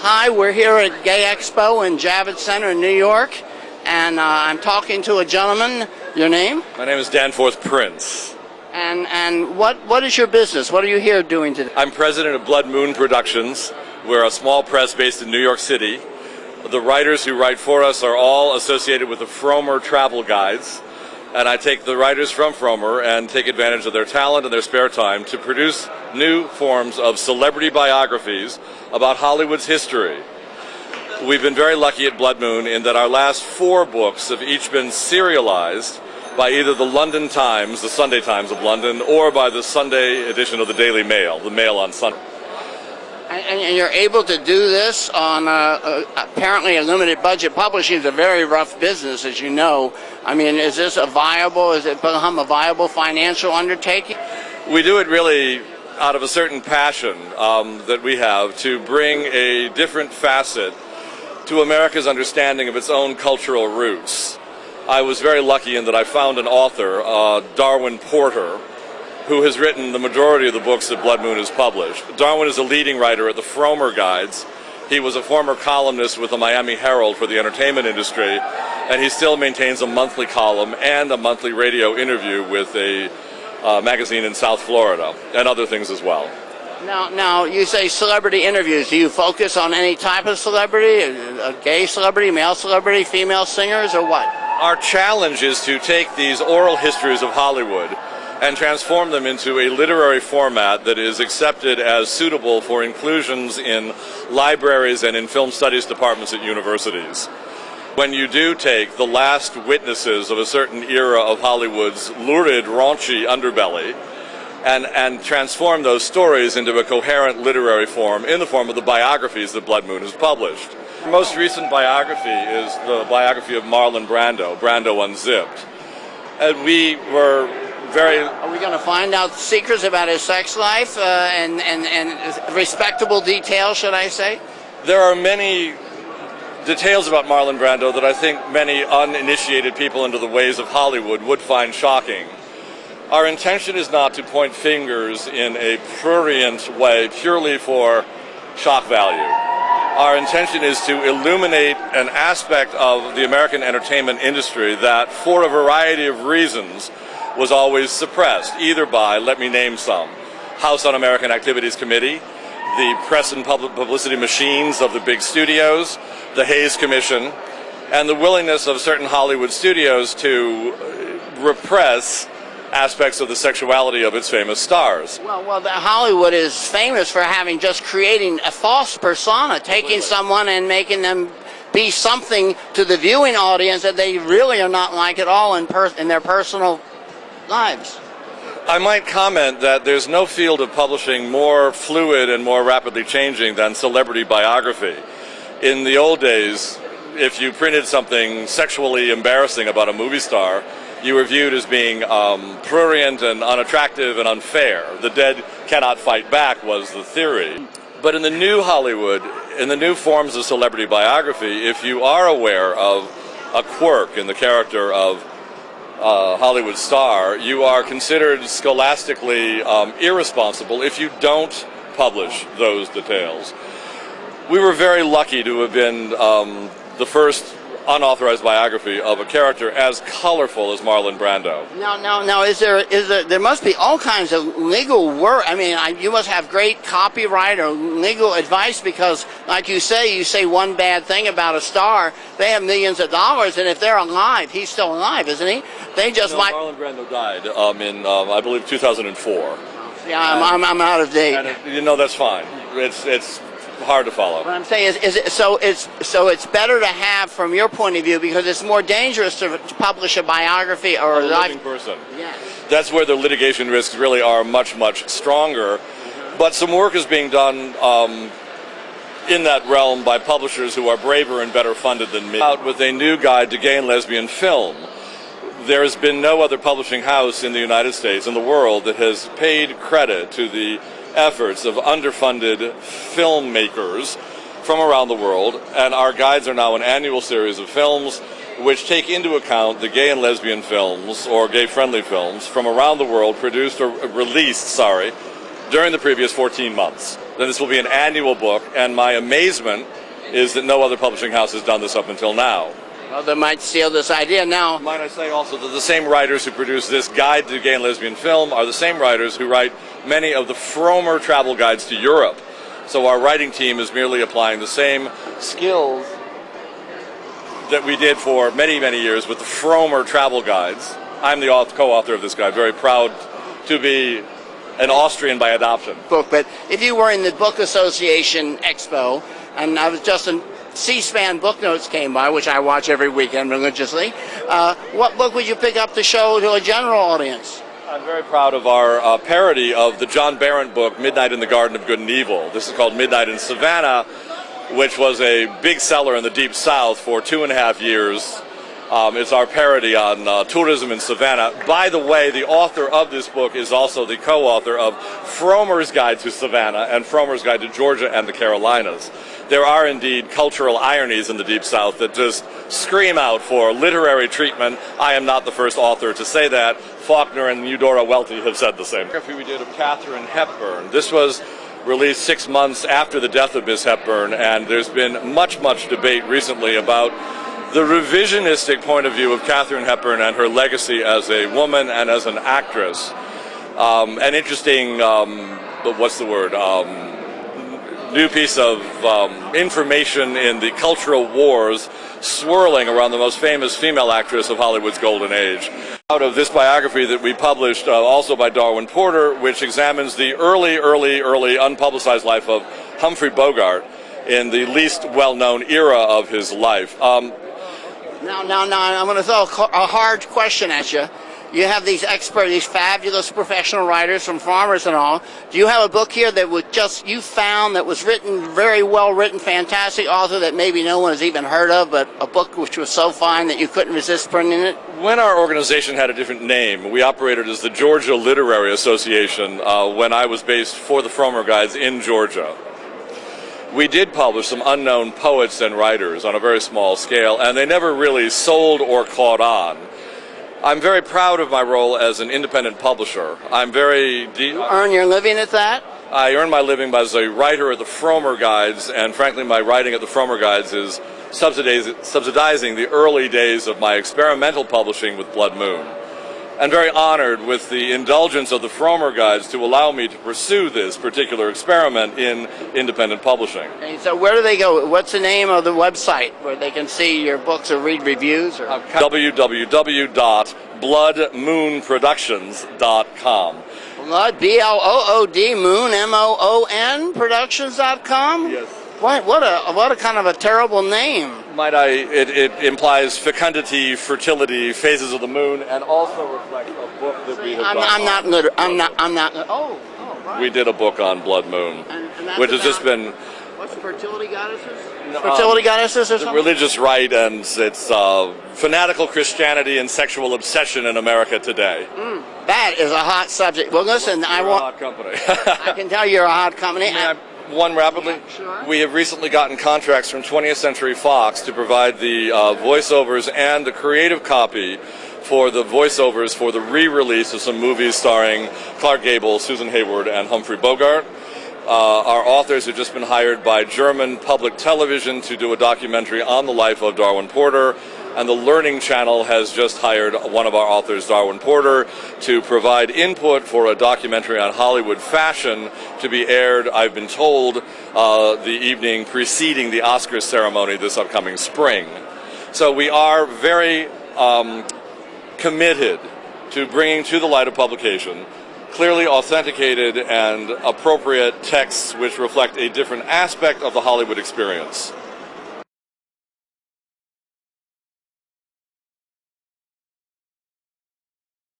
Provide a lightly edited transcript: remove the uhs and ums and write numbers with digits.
Hi, we're here at Gay Expo in Javits Center in New York, and I'm talking to a gentleman. Your name? My name is Danforth Prince. And what is your business? What are you here doing today? I'm president of Blood Moon Productions. We're a small press based in New York City. The writers who write for us are all associated with the Frommer travel guides, and I take the writers from Frommer and take advantage of their talent and their spare time to produce new forms of celebrity biographies about Hollywood's history. We've been very lucky at Blood Moon in that our last 4 books have each been serialized by either the London Times, the Sunday Times of London, or by the Sunday edition of the Daily Mail, the Mail on Sunday. And you're able to do this on apparently a limited budget. Publishing is a very rough business, as you know. I mean, is this has it become a viable financial undertaking? We do it really out of a certain passion that we have to bring a different facet to America's understanding of its own cultural roots. I was very lucky in that I found an author, Darwin Porter, who has written the majority of the books that Blood Moon has published. Darwin is a leading writer at the Frommer Guides. He was a former columnist with the Miami Herald for the entertainment industry, and he still maintains a monthly column and a monthly radio interview with a magazine in South Florida, and other things as well. Now, you say celebrity interviews. Do you focus on any type of celebrity? A gay celebrity, male celebrity, female singers, or what? Our challenge is to take these oral histories of Hollywood and transform them into a literary format that is accepted as suitable for inclusions in libraries and in film studies departments at universities. When you do take the last witnesses of a certain era of Hollywood's lurid, raunchy underbelly and transform those stories into a coherent literary form in the form of the biographies that Blood Moon has published. The most recent biography is the biography of Marlin Brando, Brando Unzipped. And we were Are we going to find out secrets about his sex life and respectable details, should I say? There are many details about Marlon Brando that I think many uninitiated people into the ways of Hollywood would find shocking. Our intention is not to point fingers in a prurient way purely for shock value. Our intention is to illuminate an aspect of the American entertainment industry that, for a variety of reasons, was always suppressed, either by, let me name some, House Un-American Activities Committee, the press and public publicity machines of the big studios, the Hays Commission, and the willingness of certain Hollywood studios to repress aspects of the sexuality of its famous stars. Well, Hollywood is famous for having just creating a false persona, taking someone and making them be something to the viewing audience that they really are not like at all in their personal lives. I might comment that there's no field of publishing more fluid and more rapidly changing than celebrity biography. In the old days, if you printed something sexually embarrassing about a movie star, you were viewed as being prurient and unattractive and unfair. The dead cannot fight back was the theory. But in the new Hollywood, in the new forms of celebrity biography, if you are aware of a quirk in the character of Hollywood star, you are considered scholastically irresponsible if you don't publish those details. We were very lucky to have been the first unauthorized biography of a character as colorful as Marlon Brando. Now, there must be all kinds of legal work. I mean, you must have great copyright or legal advice because, like you say one bad thing about a star, they have millions of dollars, and if they're alive, he's still alive, isn't he? They just might. Marlon Brando died in, I believe, 2004. Yeah, I'm out of date. And that's fine. It's hard to follow. What I'm saying is it's better to have, from your point of view, because it's more dangerous to publish a biography or a living person. Yes. That's where the litigation risks really are much, much stronger. But some work is being done in that realm by publishers who are braver and better funded than me. Out with a new guide to gay and lesbian film. There has been no other publishing house in the United States, in the world, that has paid credit to the efforts of underfunded filmmakers from around the world, and our guides are now an annual series of films which take into account the gay and lesbian films, or gay-friendly films, from around the world produced or released, during the previous 14 months. then this will be an annual book, and my amazement is that no other publishing house has done this up until now. Well, they might steal this idea now. Might I say also that the same writers who produce this guide to gay and lesbian film are the same writers who write many of the Fromer travel guides to Europe. So our writing team is merely applying the same skills that we did for many, many years with the Fromer travel guides. I'm the co-author of this guide, very proud to be an Austrian by adoption. Book, but if you were in the Book Association Expo, and I was just in C-SPAN Book Notes came by, which I watch every weekend religiously, what book would you pick up to show to a general audience? I'm very proud of our parody of the John Barrett book, Midnight in the Garden of Good and Evil. This is called Midnight in Savannah, which was a big seller in the Deep South for 2.5 years. It's our parody on tourism in Savannah. By the way, the author of this book is also the co-author of Fromer's Guide to Savannah and Fromer's Guide to Georgia and the Carolinas. There are indeed cultural ironies in the Deep South that just scream out for literary treatment. I am not the first author to say that. Faulkner and Eudora Welty have said the same. We did of Katherine Hepburn. This was released 6 months after the death of Miss Hepburn, and there's been much debate recently about the revisionistic point of view of Katherine Hepburn and her legacy as a woman and as an actress. An interesting, what's the word, new piece of information in the cultural wars swirling around the most famous female actress of Hollywood's golden age. Out of this biography that we published also by Darwin Porter, which examines the early unpublicized life of Humphrey Bogart in the least well-known era of his life. Now, I'm going to throw a hard question at you. You have these experts, these fabulous professional writers from Farmers and all. Do you have a book here that was you found that was written, very well written, fantastic author that maybe no one has even heard of, but a book which was so fine that you couldn't resist printing it? When our organization had a different name, we operated as the Georgia Literary Association when I was based for the Fromer Guides in Georgia. We did publish some unknown poets and writers on a very small scale, and they never really sold or caught on. I'm very proud of my role as an independent publisher. You earn your living at that? I earn my living as a writer at the Fromer Guides, and frankly my writing at the Fromer Guides is subsidizing the early days of my experimental publishing with Blood Moon. I'm very honored with the indulgence of the Fromer Guides to allow me to pursue this particular experiment in independent publishing. And so where do they go? What's the name of the website where they can see your books or read reviews? Or www.bloodmoonproductions.com. Blood, B-L-O-O-D, Moon, M-O-O-N, Productions.com? Yes. What a kind of a terrible name. Might I? It implies fecundity, fertility, phases of the moon, and also reflects a book that we have done. I'm not. Oh, right. We did a book on Blood Moon, and which has just been. What's fertility goddesses? Fertility goddesses or something? The religious right and its fanatical Christianity and sexual obsession in America today. That is a hot subject. Well, listen, You're a hot company. I can tell you're a hot company. One rapidly. Yeah, sure. We have recently gotten contracts from 20th Century Fox to provide the voiceovers and the creative copy for the voiceovers for the re-release of some movies starring Clark Gable, Susan Hayward, and Humphrey Bogart. Our authors have just been hired by German public television to do a documentary on the life of Darwin Porter, and the Learning Channel has just hired one of our authors, Darwin Porter, to provide input for a documentary on Hollywood fashion to be aired, I've been told, the evening preceding the Oscars ceremony this upcoming spring. So we are very committed to bringing to the light of publication clearly authenticated and appropriate texts which reflect a different aspect of the Hollywood experience.